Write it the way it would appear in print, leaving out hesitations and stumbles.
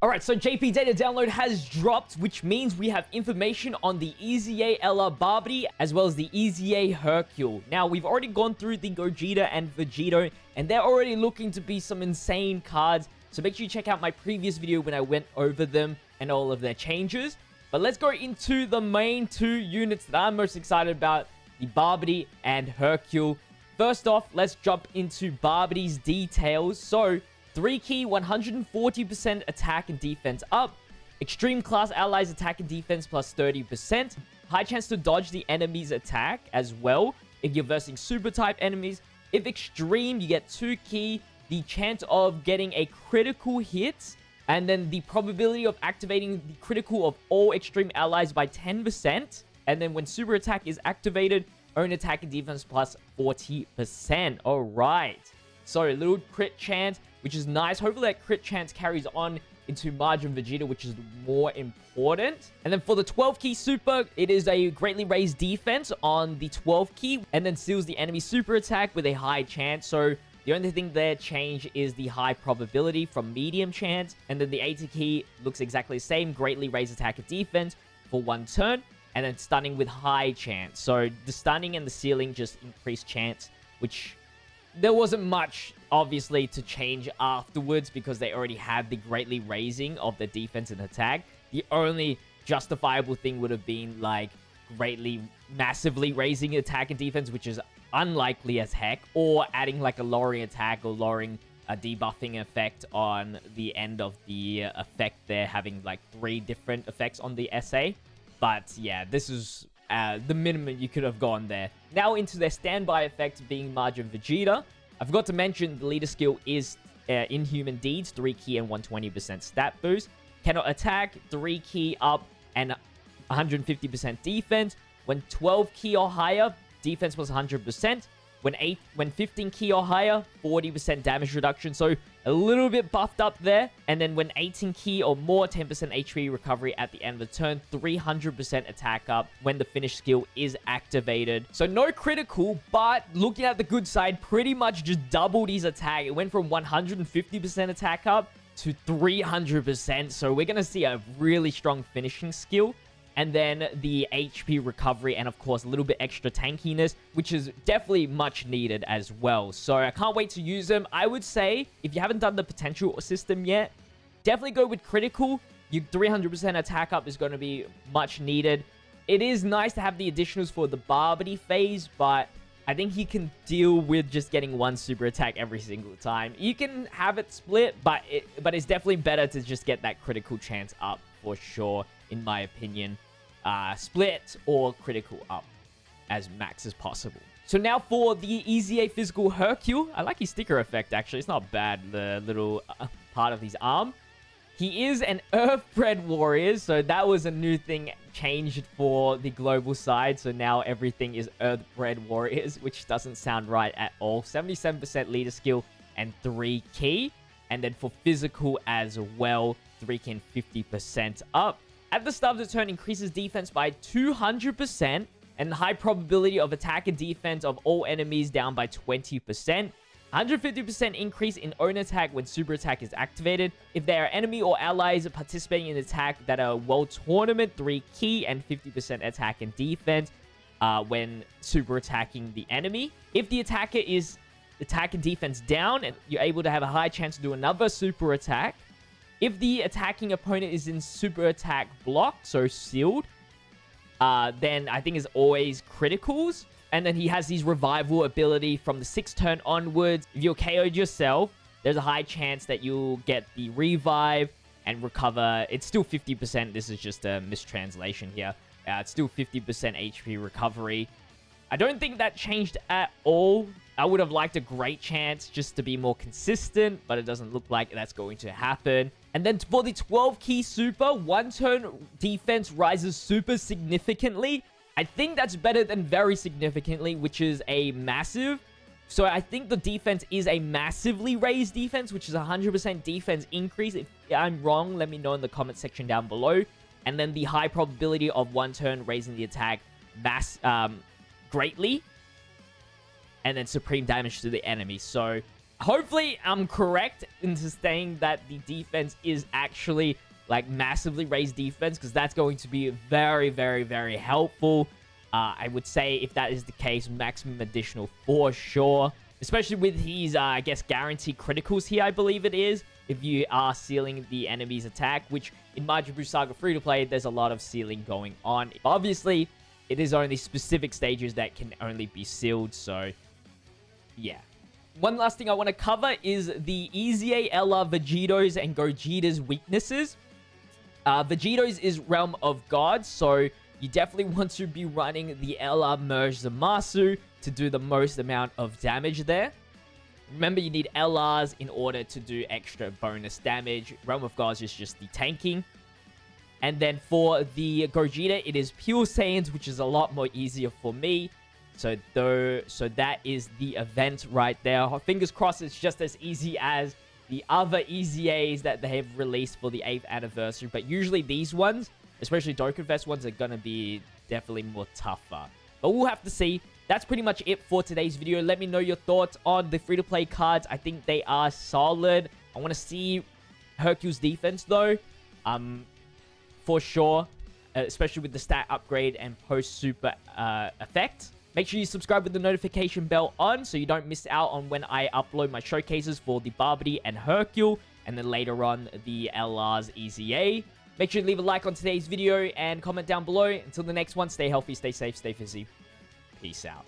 Alright, so JP data download has dropped, which means we have information on the EZA Ella Babidi as well as the EZA Hercule. Now, we've already gone through the Gogeta and Vegeta, and they're already looking to be some insane cards. So make sure you check out my previous video when I went over them and all of their changes. But let's go into the main two units that I'm most excited about, the Babidi and Hercule. First off, let's jump into Babidi's details. So, 3 key, 140% attack and defense up. Extreme class allies attack and defense plus 30%. High chance to dodge the enemy's attack as well if you're versing super type enemies. If extreme, you get 2 key, the chance of getting a critical hit, and then the probability of activating the critical of all extreme allies by 10%. And then when super attack is activated, own attack and defense plus 40%. Alright. So, a little crit chance, which is nice. Hopefully that crit chance carries on into Majin Vegeta, which is more important. And then for the 12 key super, it is a greatly raised defense on the 12 key, and then seals the enemy super attack with a high chance. So, the only thing there change is the high probability from medium chance. And then the 80 key looks exactly the same. Greatly raised attack and defense for 1 turn. And then stunning with high chance. So the stunning and the sealing just increased chance, which there wasn't much, obviously, to change afterwards because they already had the greatly raising of the defense and attack. The only justifiable thing would have been, like, greatly, massively raising attack and defense, which is unlikely as heck, or adding, like, a lowering attack or lowering a debuffing effect on the end of the effect there, having, like, 3 different effects on the SA. But, yeah, this is the minimum you could have gone there. Now into their standby effect being Majin Vegeta. I forgot to mention the leader skill is Inhuman Deeds, 3 key and 120% stat boost. Cannot attack, 3 key up and 150% defense. When 12 key or higher, defense was 100%. When 15 key or higher, 40% damage reduction. So a little bit buffed up there. And then when 18 key or more, 10% HP recovery at the end of the turn. 300% attack up when the finish skill is activated. So no critical, but looking at the good side, pretty much just doubled his attack. It went from 150% attack up to 300%. So we're going to see a really strong finishing skill. And then the HP recovery and, of course, a little bit extra tankiness, which is definitely much needed as well. So I can't wait to use them. I would say, if you haven't done the potential system yet, definitely go with critical. Your 300% attack up is going to be much needed. It is nice to have the additionals for the Babidi phase, but I think he can deal with just getting 1 super attack every single time. You can have it split, but it's definitely better to just get that critical chance up for sure, in my opinion. Split or critical up as max as possible. So now for the EZA physical Hercule. I like his sticker effect, actually. It's not bad, the little part of his arm. He is an Earthbred warrior, so that was a new thing changed for the global side. So now everything is Earthbred warriors, which doesn't sound right at all. 77% leader skill and 3 key. And then for physical as well, 3 key and 50% up. At the start of the turn, increases defense by 200% and high probability of attack and defense of all enemies down by 20%. 150% increase in own attack when super attack is activated. If there are enemy or allies participating in attack that are world tournament, 3 key and 50% attack and defense when super attacking the enemy. If the attacker is attack and defense down, you're able to have a high chance to do another super attack. If the attacking opponent is in super attack block, so sealed, then I think it's always criticals. And then he has his revival ability from the 6th turn onwards. If you're KO'd yourself, there's a high chance that you'll get the revive and recover. It's still 50%. This is just a mistranslation here. It's still 50% HP recovery. I don't think that changed at all. I would have liked a great chance just to be more consistent, but it doesn't look like that's going to happen. And then for the 12 key super, 1 turn defense rises super significantly. I think that's better than very significantly, which is a massive. So I think the defense is a massively raised defense, which is 100% defense increase. If I'm wrong, let me know in the comment section down below. And then the high probability of 1 turn raising the attack greatly. And then supreme damage to the enemy. So Hopefully, I'm correct in saying that the defense is actually, like, massively raised defense, because that's going to be very, very, very helpful. I would say if that is the case, maximum additional for sure. Especially with his, I guess, guaranteed criticals here, I believe it is. If you are sealing the enemy's attack, which in Majin Buu Saga free-to-play, there's a lot of sealing going on. Obviously, it is only specific stages that can only be sealed, so yeah. One last thing I want to cover is the EZA, Ella, Vegito's, and Gogeta's weaknesses. Vegito's is Realm of God, so you definitely want to be running the Ella Merge Zamasu to do the most amount of damage there. Remember, you need LRs in order to do extra bonus damage. Realm of Gods is just the tanking. And then for the Gogeta, it is Pure Saiyans, which is a lot more easier for me. So that is the event right there. Fingers crossed it's just as easy as the other EZAs that they have released for the 8th anniversary. But usually these ones, especially Dokkanfest ones, are going to be definitely more tougher. But we'll have to see. That's pretty much it for today's video. Let me know your thoughts on the free-to-play cards. I think they are solid. I want to see Hercule's defense, though. For sure. Especially with the stat upgrade and post-super effect. Make sure you subscribe with the notification bell on so you don't miss out on when I upload my showcases for the Babidi and Hercule. And then later on, the LR's EZA. Make sure to leave a like on today's video and comment down below. Until the next one, stay healthy, stay safe, stay fizzy. Peace out.